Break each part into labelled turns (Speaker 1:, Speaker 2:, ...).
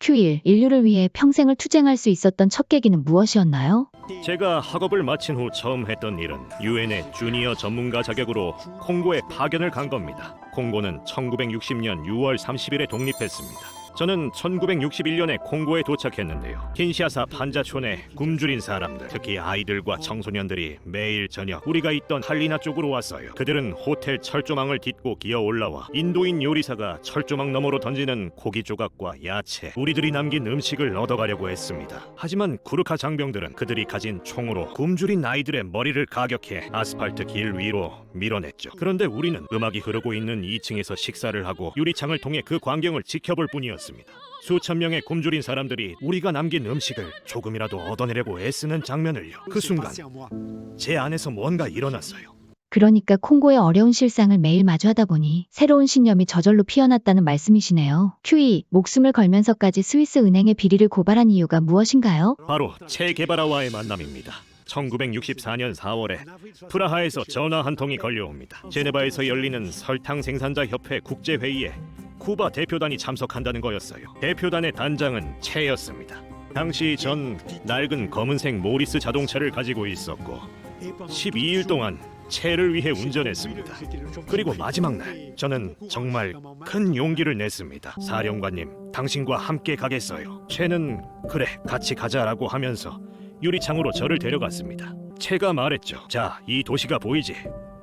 Speaker 1: Q1. 인류를 위해 평생을 투쟁할 수 있었던 첫 계기는 무엇이었나요?
Speaker 2: 제가 학업을 마친 후 처음 했던 일은 유엔의 주니어 전문가 자격으로 콩고에 파견을 간 겁니다. 콩고는 1960년 6월 30일에 독립했습니다. 저는 1961년에 콩고에 도착했는데요. 킨샤사 판자촌에 굶주린 사람들, 특히 아이들과 청소년들이 매일 저녁 우리가 있던 할리나 쪽으로 왔어요. 그들은 호텔 철조망을 딛고 기어 올라와 인도인 요리사가 철조망 너머로 던지는 고기 조각과 야채, 우리들이 남긴 음식을 얻어가려고 했습니다. 하지만 구르카 장병들은 그들이 가진 총으로 굶주린 아이들의 머리를 가격해 아스팔트 길 위로 밀어냈죠. 그런데 우리는 음악이 흐르고 있는 2층에서 식사를 하고 유리창을 통해 그 광경을 지켜볼 뿐이었습니다. 수천 명의 굶주린 사람들이 우리가 남긴 음식을 조금이라도 얻어내려고 애쓰는 장면을요. 그 순간 제 안에서 뭔가 일어났어요.
Speaker 1: 그러니까 콩고의 어려운 실상을 매일 마주하다 보니 새로운 신념이 저절로 피어났다는 말씀이시네요. Q2. 목숨을 걸면서까지 스위스 은행의 비리를 고발한 이유가 무엇인가요?
Speaker 2: 바로 체 게바라와의 만남입니다. 1964년 4월에 프라하에서 전화 한 통이 걸려옵니다. 제네바에서 열리는 설탕 생산자 협회 국제회의에 쿠바 대표단이 참석한다는 거였어요. 대표단의 단장은 체였습니다. 당시 전 낡은 검은색 모리스 자동차를 가지고 있었고 12일 동안 체를 위해 운전했습니다. 그리고 마지막 날 저는 정말 큰 용기를 냈습니다. 사령관님, 당신과 함께 가겠어요. 체는 그래 같이 가자라고 하면서 유리창으로 저를 데려갔습니다. 체가 말했죠. 자, 이 도시가 보이지?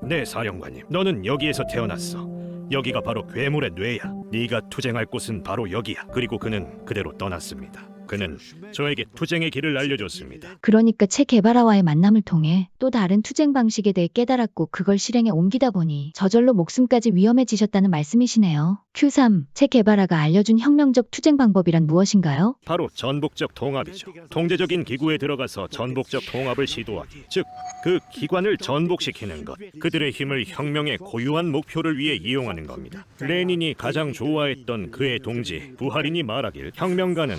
Speaker 2: 네, 사령관님. 너는 여기에서 태어났어. 여기가 바로 괴물의 뇌야. 네가 투쟁할 곳은 바로 여기야. 그리고 그는 그대로 떠났습니다. 그는 저에게 투쟁의 길을 알려줬습니다.
Speaker 1: 그러니까 체 게바라와의 만남을 통해 또 다른 투쟁 방식에 대해 깨달았고 그걸 실행에 옮기다 보니 저절로 목숨까지 위험해지셨다는 말씀이시네요. Q3. 체 게바라가 알려준 혁명적 투쟁 방법이란 무엇인가요?
Speaker 2: 바로 전복적 통합이죠. 통제적인 기구에 들어가서 전복적 통합을 시도하기. 즉, 그 기관을 전복시키는 것. 그들의 힘을 혁명의 고유한 목표를 위해 이용하는 겁니다. 레닌이 가장 좋아했던 그의 동지 부하린이 말하길 혁명가는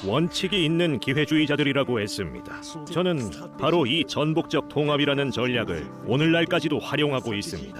Speaker 2: 원칙이 있는 기회주의자들이라고 했습니다. 저는 바로 이 전복적 통합이라는 전략을 오늘날까지도 활용하고 있습니다.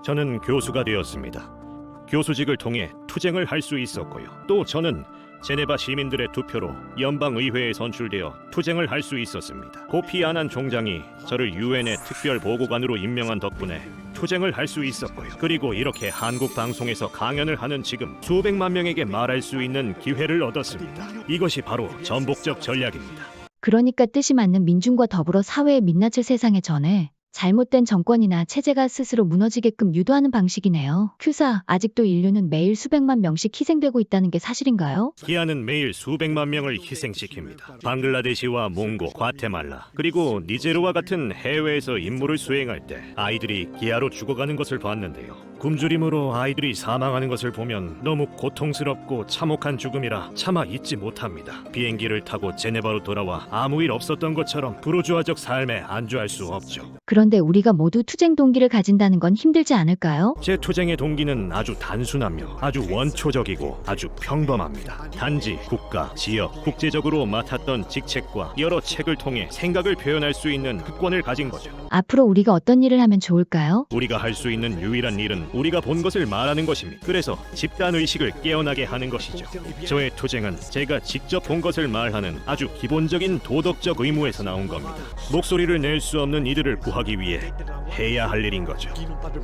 Speaker 2: 저는 교수가 되었습니다. 교수직을 통해 투쟁을 할 수 있었고요. 또 저는 제네바 시민들의 투표로 연방의회에 선출되어 투쟁을 할 수 있었습니다. 코피 아난 총장이 저를 유엔의 특별보고관으로 임명한 덕분에 투쟁을 할 수 있었고요. 그리고 이렇게 한국 방송에서 강연을 하는 지금 수백만 명에게 말할 수 있는 기회를 얻었습니다. 이것이 바로 전복적 전략입니다.
Speaker 1: 그러니까 뜻이 맞는 민중과 더불어 사회의 민낯을 세상에 전해 잘못된 정권이나 체제가 스스로 무너지게끔 유도하는 방식이네요. Q4. 아직도 인류는 매일 수백만 명씩 희생되고 있다는 게 사실인가요?
Speaker 2: 기아는 매일 수백만 명을 희생시킵니다. 방글라데시와 몽고, 과테말라, 그리고 니제르와 같은 해외에서 임무를 수행할 때 아이들이 기아로 죽어가는 것을 봤는데요. 굶주림으로 아이들이 사망하는 것을 보면 너무 고통스럽고 참혹한 죽음이라 차마 잊지 못합니다. 비행기를 타고 제네바로 돌아와 아무 일 없었던 것처럼 부르주아적 삶에 안주할 수 없죠.
Speaker 1: 그런데 우리가 모두 투쟁 동기를 가진다는 건 힘들지 않을까요?
Speaker 2: 제 투쟁의 동기는 아주 단순하며 아주 원초적이고 아주 평범합니다. 단지 국가, 지역, 국제적으로 맡았던 직책과 여러 책을 통해 생각을 표현할 수 있는 특권을 가진 거죠.
Speaker 1: 앞으로 우리가 어떤 일을 하면 좋을까요?
Speaker 2: 우리가 할 수 있는 유일한 일은 우리가 본 것을 말하는 것입니다. 그래서 집단의식을 깨어나게 하는 것이죠. 저의 투쟁은 제가 직접 본 것을 말하는 아주 기본적인 도덕적 의무에서 나온 겁니다. 목소리를 낼 수 없는 이들을 구하기 위해 해야 할 일인 거죠.